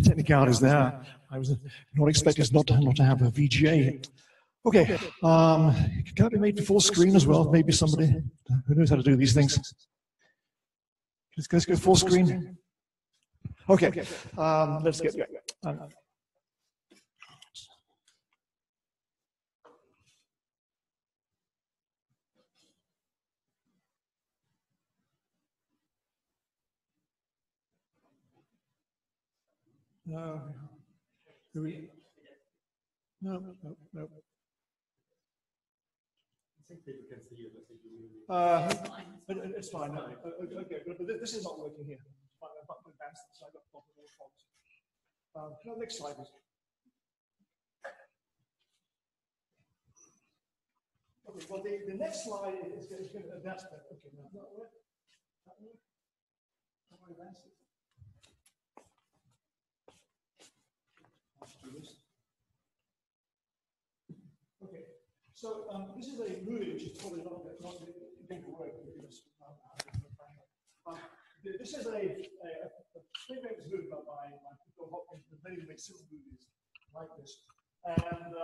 technicalities there. I was not expecting not to have a VGA. Okay, can it be made full screen as well? Maybe somebody who knows how to do these things. Let's go full screen. Okay, let's get going. No. No. I think people can see you. It's fine. No. Okay, but this is not working here. Next slide, please. Okay, well, the next slide is going to advance that. Okay, now, that work? How do I advance it? Okay, so this is a movie which is probably not going to work. This is a famous movie by Phil Hopkins, the lady who made several movies like this, and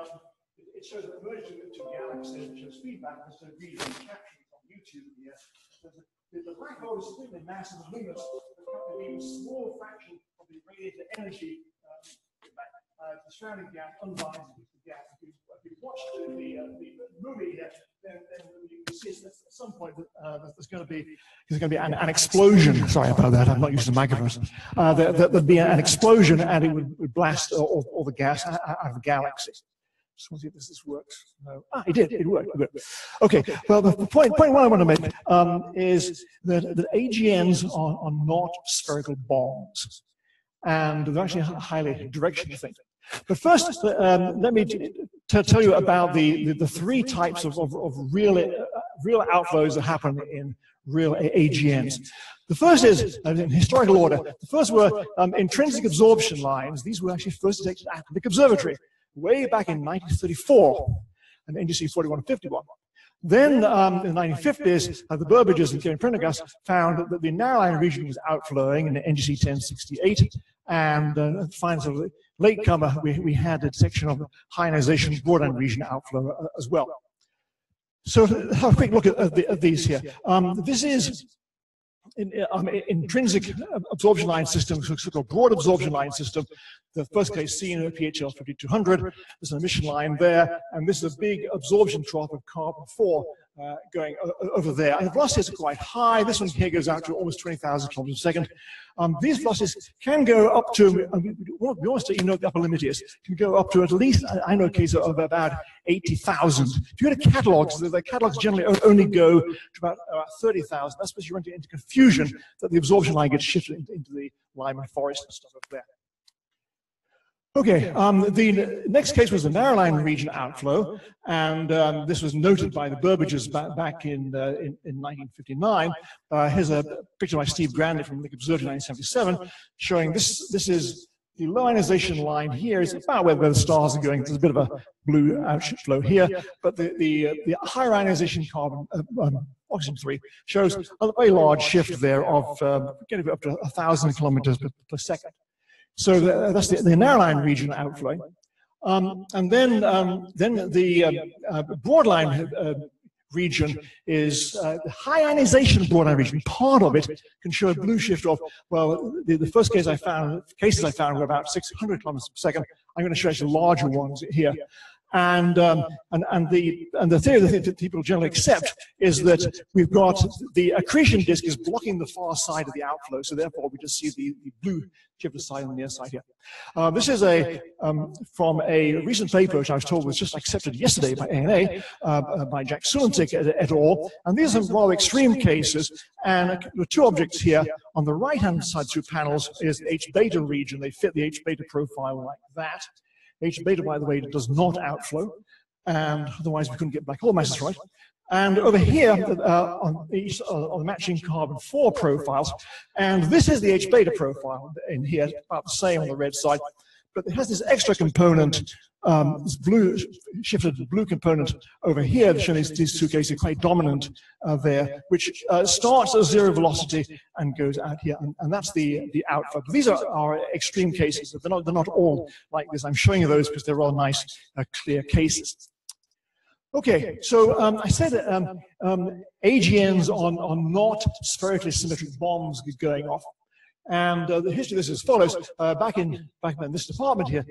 it shows an emergence of two galaxies, it shows feedback, and so video captured on YouTube here. The black hole is completely massive and luminous, but a small fraction of the radiated energy the surrounding gas unbinds the gas. If you watch the movie here, then you can see at some point that there's going to be an explosion. Sorry about that. I'm not used to microphones. There'd be an explosion, and it would blast all the gas out of the galaxy. Just want to see if this works. No. It did. It worked. Okay. Well, the point what I want to make is that AGNs are not spherical bombs, and they're actually a highly directional thing. But first, let me tell you about the three types of real outflows that happen in real AGNs. The first is, in historical order, the first were intrinsic absorption lines. These were actually first detected at the Observatory way back in 1934, and NGC 4151. Then in the 1950s, the Burbages and Kevin Prendergast found that the narrow-line region was outflowing in NGC 1068, and finally, latecomer, we had a detection of the high ionization broadline region outflow as well. So have a quick look at these here. This is intrinsic absorption line system, so-called broad absorption line system. The first case seen at PHL 5200. There's an emission line there, and this is a big absorption trough of carbon-4 going over there. And the velocities are quite high. This one here goes out to almost 20,000 kilometers a second. These velocities can go up to, we always say, you know what the upper limit is, can go up to at least, I know a case of about 80,000. If you go to catalogs, the catalogs generally only go to about 30,000. That's because you run into confusion that the absorption line gets shifted into the Lyman forest and stuff up there. Okay, the next case was the narrow-line region outflow, and this was noted by the Burbages back in 1959. Here's a picture by Steve Grandy from the Observatory in 1977, showing this is the low ionization line here is about where the stars are going. There's a bit of a blue outflow here, but the higher ionization carbon, oxygen-3, shows a very large shift there of getting up to 1,000 kilometers per second. So that's the narrow-line region outflow. And then the broadline region is the high ionization broadline region. Part of it can show a blue shift of, well, the first cases I found were about 600 kilometers per second. I'm going to show you some larger ones here. And the theory that people generally accept is that we've got the accretion disk is blocking the far side of the outflow, so therefore we just see the blue chip side on the near side here. This is from a recent paper which I was told was just accepted yesterday by ANA by Jack Sulentic et al. And these are rather extreme cases. And there are two objects here. On the right-hand side, two panels is the H-beta region. They fit the H-beta profile like that. H-beta, by the way, does not outflow, and otherwise we couldn't get black hole masses right. And over here, on the matching carbon-4 profiles, and this is the H-beta profile in here, about the same on the red side. but it has this extra component, this blue, shifted blue component over here, showing these two cases quite dominant there, which starts at 0 velocity and goes out here, and that's the outflow. These are extreme cases. They're not all like this. I'm showing you those because they're all nice, clear cases. Okay, so I said AGNs on not spherically symmetric bombs going off. And the history of this is as follows. Back in this department here,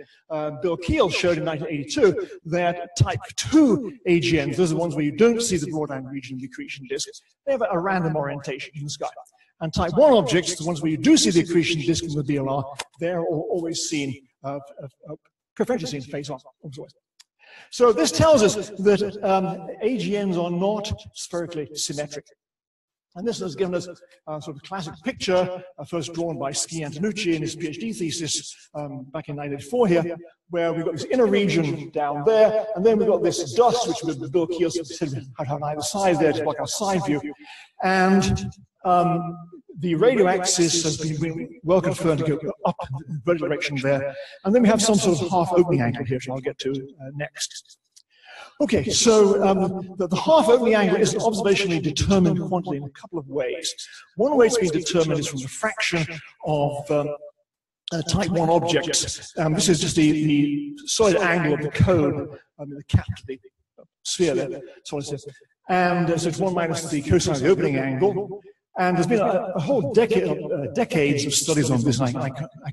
Bill Keel showed in 1982 that type 2 AGNs, those are the ones where you don't see the broadband region of the accretion disk, they have a random orientation in the sky. And type 1 objects, the ones where you do see the accretion disk in the BLR, they're always seen, preferentially seen face on. So this tells us that AGNs are not spherically symmetric. And this has given us a sort of classic picture, first drawn by Ski Antonucci in his PhD thesis back in 1984 here, where we've got this inner region down there, and then we've got this dust, which Bill Keel said had on either side there to block our side view. And the radio axis has been well confirmed to go up in the vertical direction there. And then we have some sort of half opening angle here, which I'll get to next. Okay, so the half opening angle is an observationally determined quantity in a couple of ways. One way it's been determined is from the fraction of type 1 objects. This is just the solid angle of the cone, the cap to the sphere there, solid sphere. And so it's 1 minus the cosine of the opening angle. And there's been a whole decades of studies on this, and I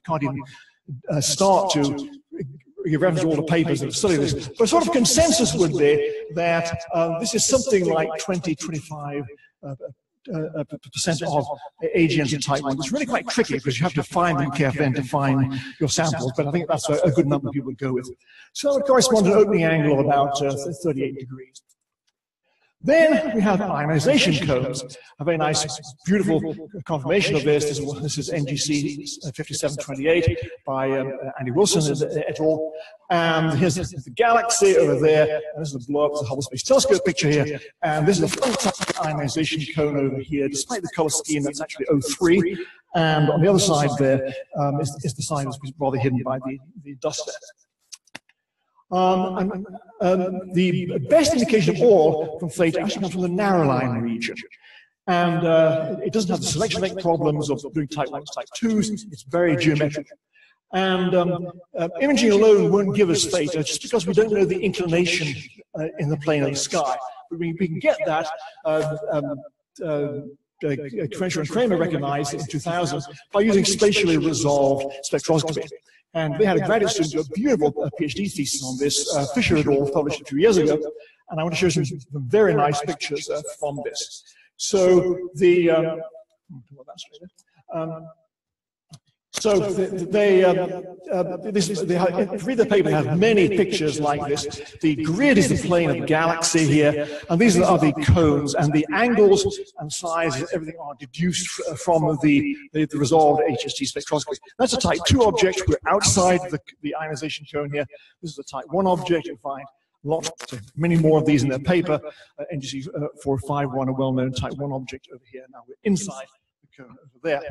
can't even start to give reference to all the papers that have studied this. But a sort of consensus would be that this is something like 20–25% of AGNs in type 1. It's really quite tricky because you have to find them carefully and define your samples, but I think that's a good number people would go with. So it would correspond to an opening angle of about 38 degrees. Then we have ionization cones, a very nice, beautiful confirmation of this. This is NGC 5728 by Andy Wilson et al. And here's the galaxy over there, and this is the blow up of the Hubble Space Telescope picture here. And this is a fantastic ionization cone over here, despite the color scheme, that's actually O3. And on the other side there is the side that's rather hidden by the dust there. The best indication of all from theta actually comes from the narrow line region. And it doesn't have the selection length problems of doing type 1s, type 2s. It's very geometric. And imaging alone won't give us theta just because we don't know the inclination in the plane of the sky. But we can get that. Crenshaw and Kramer recognized in 2000 by using spatially resolved spectroscopy. And they had a graduate student do a beautiful PhD thesis on this. Fisher et al. Published a few years ago. And I want to show you some very nice pictures from this. So the if you read the paper, they have many pictures like this. The grid is the plane of the galaxy here, and these are the cones, and the angles and sizes, everything are deduced from the resolved HST spectroscopy. That's a type 2 object. We're outside the ionization cone here. This is a type 1 object. You find lots, many more of these in their paper. NGC 451, a well-known type 1 object over here. Now we're inside over there.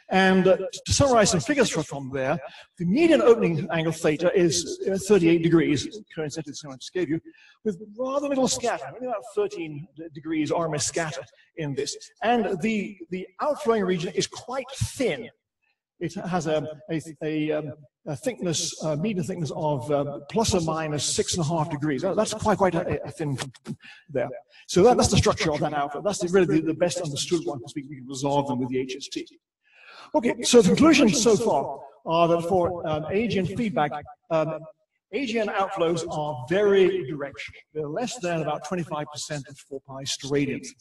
And to summarize some figures from there, the median opening angle theta is 38 degrees, coincidentally the same I just gave you, with rather little scatter, only about 13 degrees RMS scatter in this. And the outflowing region is quite thin. It has a thickness, median thickness of plus or minus 6.5 degrees. That's quite a thin there. So that's the structure of that outflow. That's really the best understood one because we can resolve them with the HST. Okay, so the conclusions so far are that for AGN feedback, AGN outflows are very directional. They're less than about 25% of 4 pi steradians.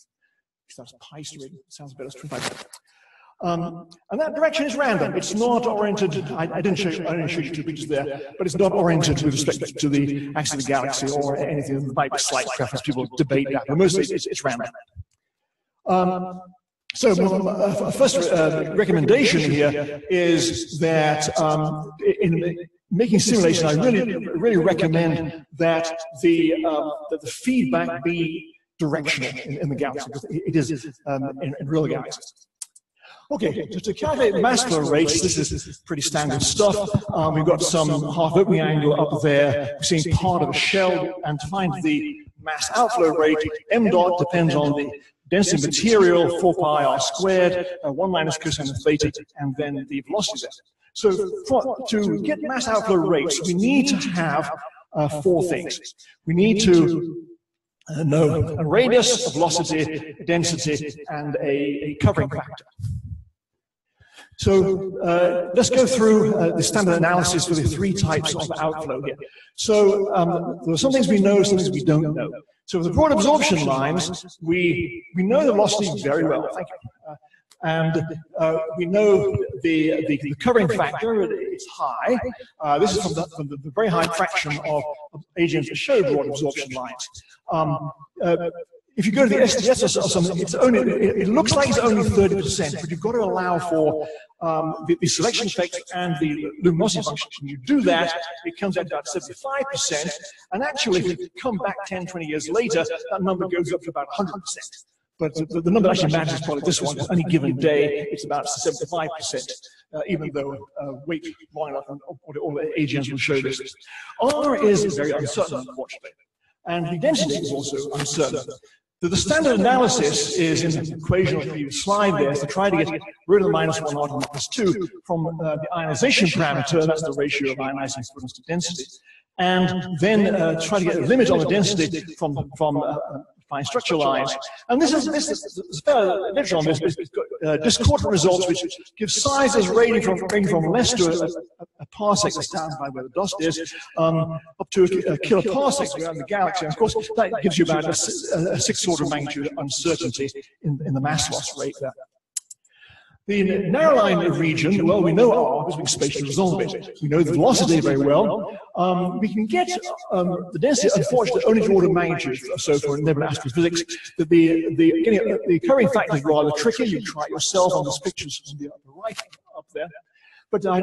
That's pi steradian. Sounds better as 25%. And that direction is random. It's not oriented. I didn't show you 2 pictures there, but it's not oriented with respect to the axis of the galaxy or anything that might be slight preference. People debate that, but mostly it's random. So first recommendation here is that in making simulation, I really recommend that the feedback be directional in the galaxy. It is in real galaxies. Okay, to calculate mass flow rates, this is pretty standard stuff. We've got some half opening angle up there. We're seeing part of a shell, and to find the mass outflow rate, m dot depends on the density material, 4 pi r squared, 1 minus cosine of theta, and then the velocity there. So to get mass outflow rates, we need to have 4 things. We need to know a radius, a velocity, a density, and a covering factor. So let's go through the standard analysis for the 3 types of outflow here. So there are some things we know, some things we don't know. So for the broad absorption lines, we know the velocity very well, thank you. And we know the covering factor, it's high. This is from the very high fraction of AGNs that show broad absorption lines. If you go to the SDS or something, it looks like it's only 30%, but you've got to allow for the selection effect and the luminosity function. When you do that, it comes out about 75%, and actually, if you come back 10, 20 years later, that number goes up to about 100%. But the number that actually matters is probably this one. On any given day, it's about 75%, even though wait long enough, and all the AGNs will show this. R is very uncertain, unfortunately, and the density is also uncertain. The standard analysis is in the equation on the previous slide there, is to try to get rid of the -1 r to -2 from the ionization parameter, that's the ratio of ionizing photons to density, and then try to get a limit on the density from fine structure lines. And this is fair literature on this, but discordant results which give sizes ranging from less to a parsec, that's down by where the dust is, up to a kiloparsec around the galaxy. And of course, that gives you about a 6th order of magnitude uncertainty in the mass loss rate there. The narrow line region, well, we know R because we can spatially resolve it. We know the velocity very well. We can get the density, unfortunately, only to order of magnitude. So for nebular astrophysics, the covering factor is rather tricky. You try it yourself on these pictures on the upper right up there. But I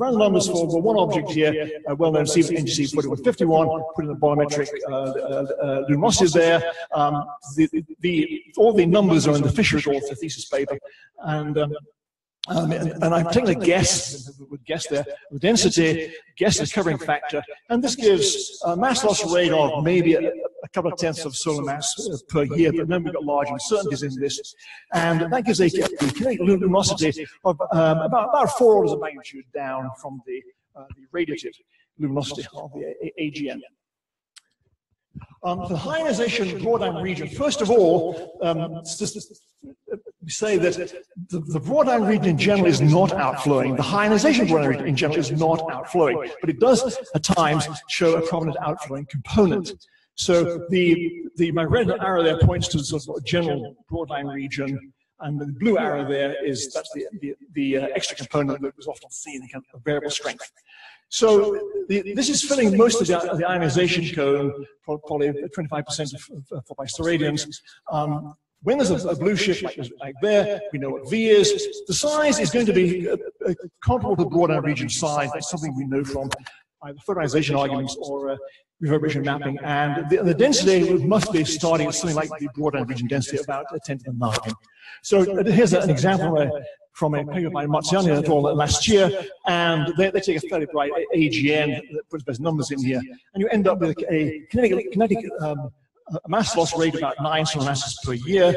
ran the numbers for one object here, well-known NGC 4151, put in the bolometric luminosity there. All the numbers are in the Fisher et al. Thesis paper, and I've taken a guess, there, the density, guess the covering factor, and this gives a mass loss rate of maybe a couple of tenths of solar mass per year, but then we've got large uncertainties in this, and that gives a kinetic luminosity of about 4 orders of magnitude down from the radiative luminosity of the AGN. For the ionization broadband region, first of all, we say that the broadband region in general is not outflowing. The ionization broadband region in general is not outflowing, but it does at times show a prominent outflowing component. So my red arrow there points to the sort of general broadband region, and the blue arrow there that's the extra component that was often seen in kind of variable strength. So this is filling most of the ionization cone, probably 25% of 4 pi steradians. When there's a blue shift like there, we know what V is. The size is going to be comparable to the broadband region size. That's something we know from either photonization arguments or reverberation mapping. And the density must be starting at something like the broadband region density, about 10 to the 9. So here's an example from a paper by Marziani et al. Last year, and they take a fairly bright AGN that puts those numbers in here, and you end up with a kinetic mass loss rate about 9 solar masses per year,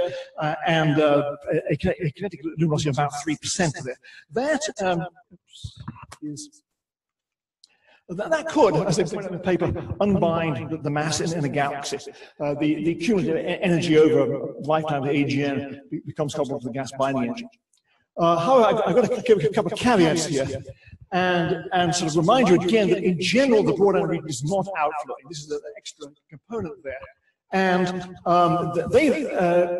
and a kinetic luminosity of about 3% there. That could, as they point out in the paper, unbind the mass in a galaxy. The cumulative energy over a lifetime of the AGN becomes comparable to the gas binding energy. However, I've got to give a couple of caveats here, and sort of remind you again that in general the broadband region is not outflowing. This is an extra component there. And they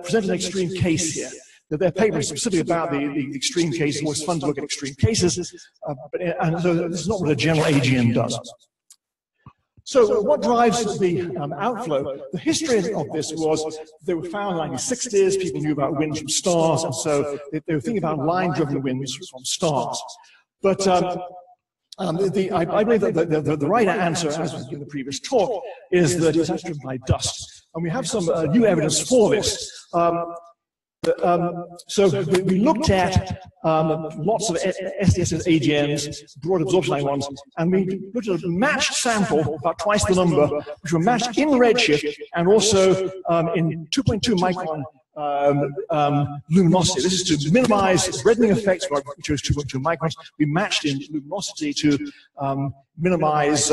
present an extreme case here. Their paper is specifically about the extreme case. It's always fun to look at extreme cases, and so this is not what a general AGN does. So what drives the outflow? The history of this was they were found in the 1960s. People knew about winds from stars, and so they were thinking about line-driven winds from stars. But I believe that the right answer, as was in the previous talk, is that it's actually driven by dust. And we have some new evidence for this. So we looked at lots of SDSS AGNs, broad absorption line ones, and we looked at a matched sample, about twice the number, which were matched in redshift and also in 2.2 micron luminosity. This is to minimize reddening effects. We chose 2.2 microns. We matched in luminosity to minimize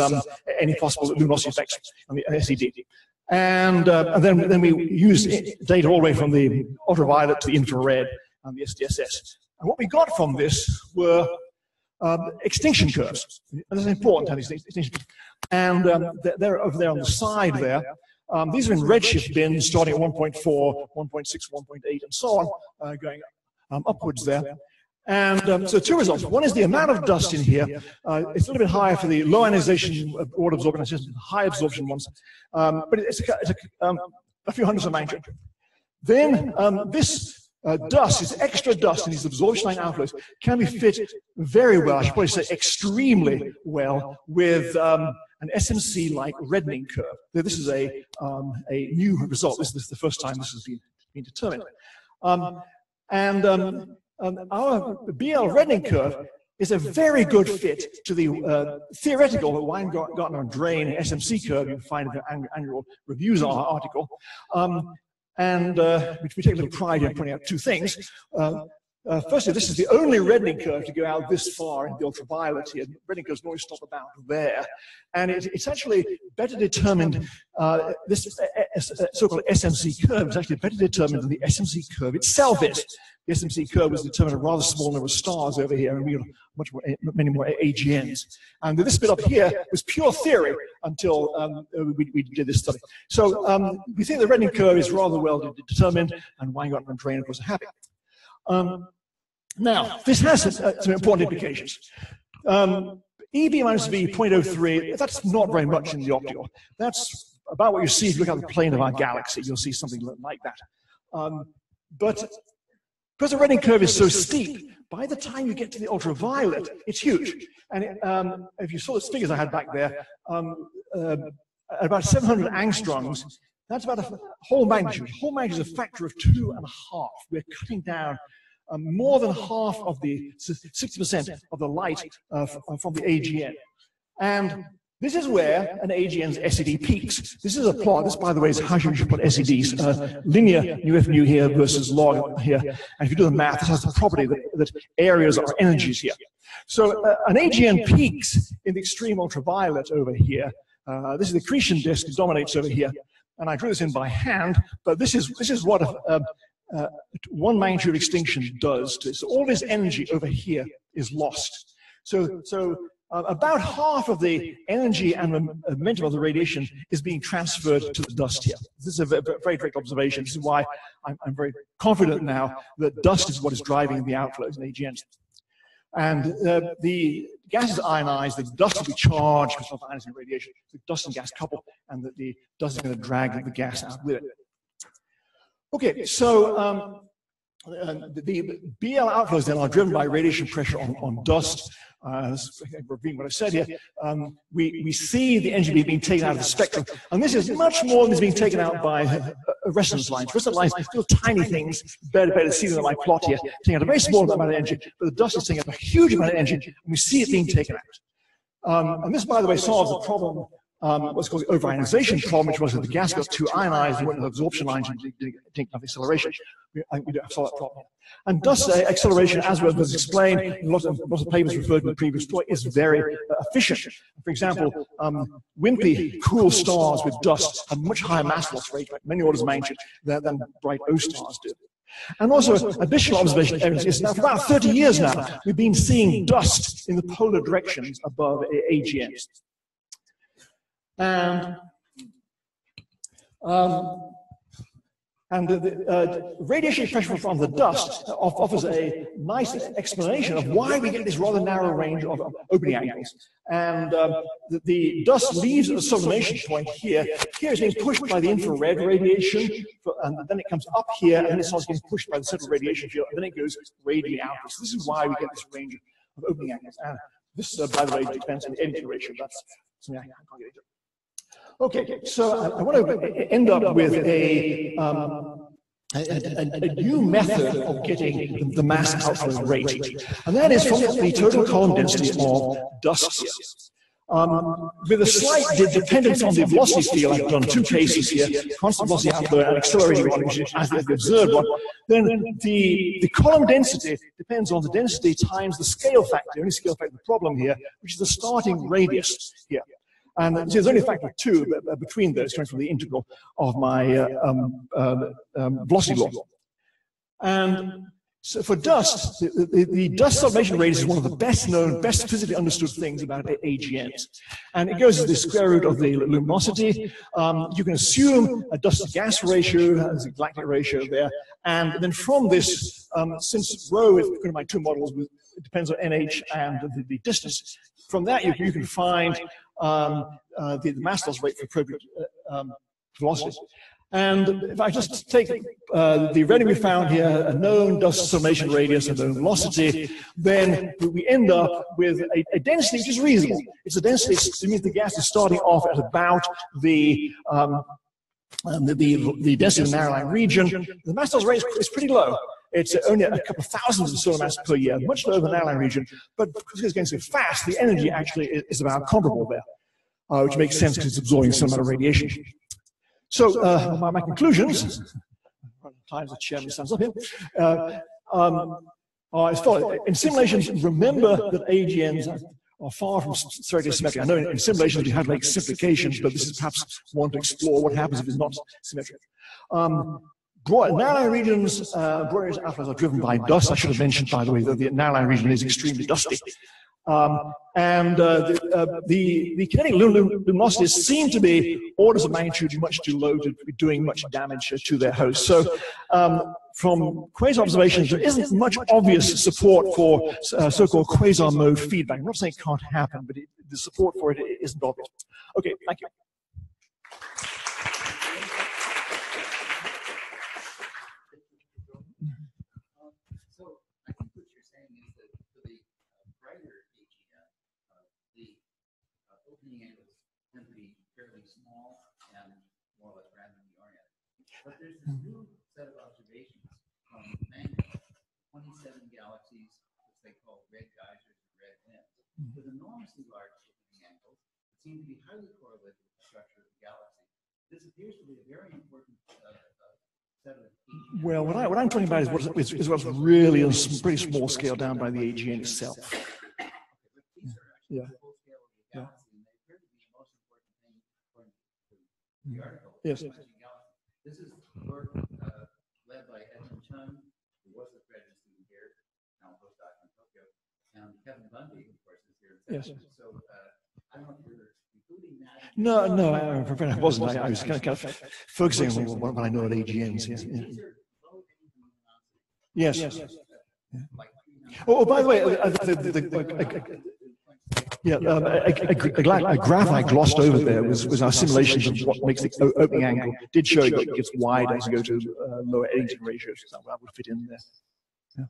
any possible luminosity effects on the SED. And then we used data all the way from the ultraviolet to the infrared and the SDSS. And what we got from this were extinction curves. And this is important to have these extinction curves. And they're over there on the side there. These are in redshift bins starting at 1.4, 1.6, 1.8, and so on, going upwards there. And so two results. One is the amount of dust in here. It's a little bit higher for the low ionization broad absorption systems, high absorption ones. But it's a few hundreds of magnitude. Then this dust, this extra dust in these absorption line outflows can be fit very well, I should probably say extremely well, with an SMC-like reddening curve. This is a new result. This is the first time this has been determined. Our BL reddening curve is a very good fit to the theoretical Weingartner and Drain SMC curve you can find in the annual reviews article. Which we take a little pride in pointing out two things. Firstly, this is the only reddening curve to go out this far in the ultraviolet here. Reddening curves always stop about there. And it's actually better determined, this so-called SMC curve is actually better determined than the SMC curve itself is. The SMC curve was determined a rather small number of stars over here, and we got many more AGNs. And this bit up here was pure theory until we did this study. So we think the reddening curve is rather well determined, and Weingartner and Drain, of course, are happy. Now, this has some important implications. EB minus V 0.03, that's not very much in the optical. That's about what you see if you look at the plane of our galaxy. You'll see something like that. But because the reddening curve is so steep, by the time you get to the ultraviolet, it's huge. And if you saw the figures I had back there, at about 700 angstroms, that's about a whole magnitude. Whole magnitude is a factor of 2.5. We're cutting down more than half of the 60% of the light from the AGN. And this is where an AGN's SED peaks. This is a plot. This, by the way, is how you should put SEDs. Linear nu f nu here versus log here. And if you do the math, this has the property that areas are energies here. So an AGN peaks in the extreme ultraviolet over here. This is the accretion disk that dominates over here. And I drew this in by hand, but this is what one magnitude extinction does to it. So all this energy over here is lost. So about half of the energy and momentum of the radiation is being transferred to the dust here. This is a very direct observation. This is why I'm very confident now that dust is what is driving the outflows in AGNs. And the gas is ionized, the dust will be charged because of ionizing radiation. The dust and gas couple, and the dust is going to drag the gas out with it. Okay, so the BL outflows then are driven by radiation pressure on dust. Repeating what I said here, we see the energy being taken out of the spectrum, and this is much more than is being taken out by resonance lines. Resonance lines are still tiny things, better to see them in my plot here, taking out a very small amount of energy, but the dust is taking out a huge amount of energy, and we see it being taken out. And this, by the way, solves the problem, what's called the over-ionization problem, which was that the gas got too ionized, and went to the absorption lines and didn't get enough acceleration. We don't have solve that problem. And dust acceleration, as was explained, lots of papers referred to in the previous talk, is very efficient. For example, wimpy, cool stars with dust have much higher mass loss rate, many orders of magnitude, than bright O stars do. And also, additional observation evidence is now, for about 30 years now, we've been seeing dust in the polar directions above AGNs. And the radiation pressure from the dust offers a nice explanation of why we get this rather narrow range of opening angles. And the dust leaves at the sublimation point here. Here it's being pushed by the infrared radiation, and then it comes up here, and then it starts getting pushed by the central radiation field, and then it goes radially out. So this is why we get this range of opening angles. And this, by the way, depends on the energy ratio. That's something I can't get into. Okay, so I want to end up with a a new method of getting the mass outflow rate, and that is from the total column density of dust here. With a slight dependence on the velocity field, I've done two cases here, constant velocity outflow and accelerating one, which is as the observed one. Then the column density depends on the density times the scale factor, the only scale factor of the problem here, which is the starting radius here. And so there's only a factor of 2 between those, coming from the integral of my velocity law. And so for dust, the dust sublimation radius is one of the best known, best physically understood things about AGNs. And it goes as the square root of the luminosity. You can assume a dust-to-gas ratio, there's a galactic ratio there. And then from this, since rho is one of my two models, it depends on NH and the distance. From that, you can find the mass loss rate for appropriate velocity. And if I just take the reading we found here, a known dust sublimation radius and known velocity, then we end up with a density which is reasonable. It's a density, it means the gas is starting off at about the density of the narrow line region. The mass loss rate is pretty low. It's only a couple of thousands of solar mass per year, much lower than the narrow line region. But because it's going so fast, the energy actually is about comparable there, which makes sense because it's absorbing some amount of radiation. So my conclusions, times the chairman stands up here, are as follows. In simulations, remember that AGNs are far from strictly symmetric. I know in simulations we have like simplifications, but this is perhaps one to explore what happens if it's not symmetric. Narrow regions, broad outflows are driven by dust. I should have mentioned, by the way, that the narrow region is extremely dusty. The kinetic luminosities seem to be orders of magnitude much too low to be doing much damage to their host. So from quasar observations, there isn't much obvious support for so-called quasar mode feedback. I'm not saying it can't happen, but the support for it isn't obvious. Okay, thank you. But there's this new set of observations from Mango, 27 galaxies, which they call red geysers or red winds, with enormously large opening angles that seem to be highly correlated with the structure of the galaxy. This appears to be a very important set of AGN. Well, what I'm talking about is what's really a pretty small scale down by the AGN itself. Yeah. Full scale of the galaxy, and they appear to be the most important thing according to the article. Yes. This is work led by Edmund Chung, who was the graduate student here, now postdoc in Tokyo, and Kevin Bundy, of course, is here. Yes. So I don't know if you're including that. No, I wasn't. I was kind of focusing on what I know at AGNs. Yes. Yes. Oh, by the way, a graph I glossed over there was our simulations of what makes the opening angle. Did show it gets wide as you go to lower Eddington ratios. So that would fit in there. Yeah.